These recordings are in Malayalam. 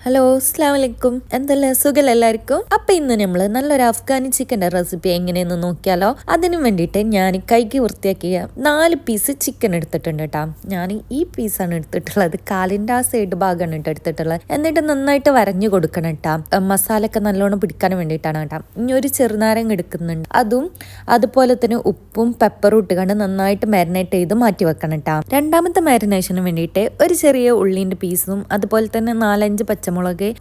ഹലോ അസ്സലാമലൈക്കും. എന്തെല്ലാം സുഖം എല്ലാവർക്കും. അപ്പം ഇന്ന് നമ്മൾ നല്ലൊരു അഫ്ഗാനി ചിക്കൻ്റെ റെസിപ്പി എങ്ങനെയെന്ന് നോക്കിയാലോ. അതിനു വേണ്ടിയിട്ട് ഞാൻ കൈക്ക് വൃത്തിയാക്കിയ 4 പീസ് ചിക്കൻ എടുത്തിട്ടുണ്ട് കേട്ടോ. ഞാൻ ഈ പീസാണ് എടുത്തിട്ടുള്ളത്, കാലിൻ്റെ ആ സൈഡ് ഭാഗമാണ് എടുത്തിട്ടുള്ളത്. എന്നിട്ട് നന്നായിട്ട് വരഞ്ഞു കൊടുക്കണം കേട്ടോ. മസാലയൊക്കെ നല്ലോണം പിടിക്കാൻ വേണ്ടിയിട്ടാണ് കേട്ടോ. ഇനി ഒരു ചെറുനാരങ്ങ എടുക്കുന്നുണ്ട്, അതും അതുപോലെ തന്നെ ഉപ്പും പെപ്പറും ഇട്ടുകൊണ്ട് നന്നായിട്ട് മാരിനേറ്റ് ചെയ്ത് മാറ്റി വെക്കണം കേട്ടോ. രണ്ടാമത്തെ മാരിനേഷന് വേണ്ടിയിട്ട് ഒരു ചെറിയ ഉള്ളിൻ്റെ പീസും അതുപോലെ തന്നെ 4-5 പച്ചമുളക്,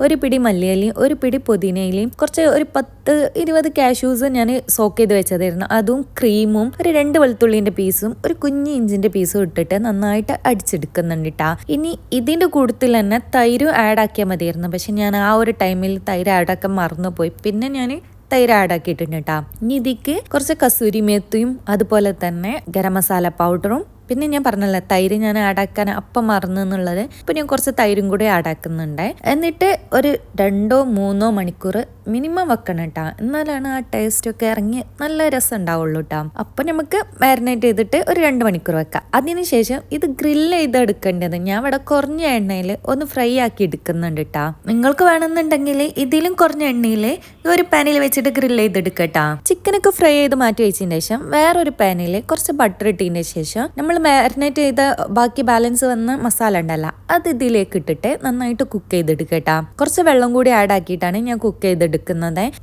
ഒരു പിടി മല്ലിയിലയും ഒരു പിടി പുതിനയിലയും കുറച്ച് ഒരു 10-20 കാഷ്യൂസ് ഞാൻ സോക്ക് ചെയ്ത് വെച്ചതായിരുന്നു. അതും ക്രീമും ഒരു 2 വെളുത്തുള്ളിന്റെ പീസും ഒരു കുഞ്ഞ് ഇഞ്ചിന്റെ പീസും ഇട്ടിട്ട് നന്നായിട്ട് അടിച്ചെടുക്കുന്നുണ്ട് കേട്ടാ. ഇനി ഇതിന്റെ കൂട്ടത്തിൽ തന്നെ തൈര് ആഡ് ആക്കിയാൽ മതിയായിരുന്നു, പക്ഷെ ഞാൻ ആ ഒരു ടൈമിൽ തൈര് ആഡ് ആക്കാൻ മറന്നുപോയി. പിന്നെ ഞാൻ തൈര് ആഡ് ആക്കിയിട്ടുണ്ട് കേട്ടാ. ഇനി ഇതിക്ക് കുറച്ച് കസൂരി മേത്തിയും അതുപോലെ തന്നെ ഗരം മസാല പൗഡറും, പിന്നെ ഞാൻ പറഞ്ഞല്ലോ തൈര് ഞാൻ ആഡാക്കാൻ അപ്പം മറന്നു എന്നുള്ളത്. ഇപ്പം ഞാൻ കുറച്ച് തൈരും കൂടി ആഡാക്കുന്നുണ്ട്. എന്നിട്ട് ഒരു 2-3 മണിക്കൂർ മിനിമം വെക്കണം കേട്ടോ, എന്നാലാണ് ആ ടേസ്റ്റ് ഒക്കെ ഇറങ്ങി നല്ല രസം ഉണ്ടാവുള്ളൂ കേട്ടോ. അപ്പം നമുക്ക് മാരിനേറ്റ് ചെയ്തിട്ട് ഒരു 2 മണിക്കൂർ വെക്കാം. അതിനുശേഷം ഇത് ഗ്രില്ല് ചെയ്തെടുക്കേണ്ടത് ഞാൻ ഇവിടെ കുറഞ്ഞ എണ്ണയിൽ ഒന്ന് ഫ്രൈ ആക്കി എടുക്കുന്നുണ്ട് കേട്ടോ. നിങ്ങൾക്ക് വേണമെന്നുണ്ടെങ്കിൽ ഇതിലും കുറഞ്ഞ എണ്ണയിൽ ഒരു പാനിൽ വെച്ചിട്ട് ഗ്രില്ല് ചെയ്തെടുക്കട്ടോ. ചിക്കനൊക്കെ ഫ്രൈ ചെയ്ത് മാറ്റി വെച്ചതിന് ശേഷം വേറൊരു പാനിൽ കുറച്ച് ബട്ടർ ഇട്ടതിന് ശേഷം നമ്മൾ മാരിനേറ്റ് ചെയ്ത ബാക്കി ബാലൻസ് വന്ന മസാല ഉണ്ടല്ലോ, അത് ഇതിലേക്ക് ഇട്ടിട്ട് നന്നായിട്ട് കുക്ക് ചെയ്തെടുക്കട്ടാ. കുറച്ച് വെള്ളം കൂടി ആഡ് ആക്കിയിട്ടാണ് ഞാൻ കുക്ക് ചെയ്തെടുക്കുന്നത്.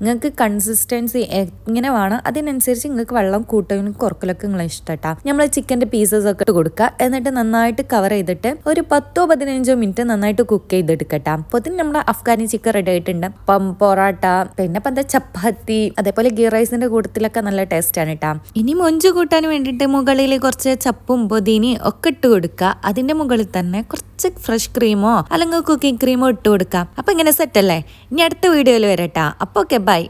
നിങ്ങൾക്ക് കൺസിസ്റ്റൻസി എങ്ങനെ വേണം അതിനനുസരിച്ച് നിങ്ങൾക്ക് വെള്ളം കൂട്ടലും കുറക്കലൊക്കെ നിങ്ങളെ ഇഷ്ടട്ടാ. നമ്മൾ ചിക്കൻ്റെ പീസസ് ഒക്കെ ഇട്ട് കൊടുക്കുക, എന്നിട്ട് നന്നായിട്ട് കവർ ചെയ്തിട്ട് ഒരു 10-15 മിനിറ്റ് നന്നായിട്ട് കുക്ക് ചെയ്തെടുക്കട്ടാ. അപ്പോൾ ഇതിന് നമ്മുടെ അഫ്ഗാനി ചിക്കൻ റെഡി ആയിട്ടുണ്ട്. പൊറോട്ട, പിന്നെ എന്താ ചപ്പാത്തി, അതേപോലെ ഗീ റൈസിന്റെ കൂട്ടത്തിലൊക്കെ നല്ല ടേസ്റ്റ് ആണ് കേട്ടാ. ഇനി മൊഞ്ച് കൂട്ടാൻ വേണ്ടിയിട്ട് മുകളിൽ കുറച്ച് ചപ്പും പൊതിനി ഒക്കെ ഇട്ട് കൊടുക്കുക. അതിന്റെ മുകളിൽ തന്നെ കുറച്ച് ഫ്രഷ് ക്രീമോ അല്ലെങ്കിൽ കുക്കിംഗ് ക്രീമോ ഇട്ട് കൊടുക്കാം. അപ്പൊ ഇങ്ങനെ സെറ്റ് അല്ലേ. ഇനി അടുത്ത വീഡിയോയിൽ വരട്ടാ. അപ്പൊ ഓക്കെ, ബൈ.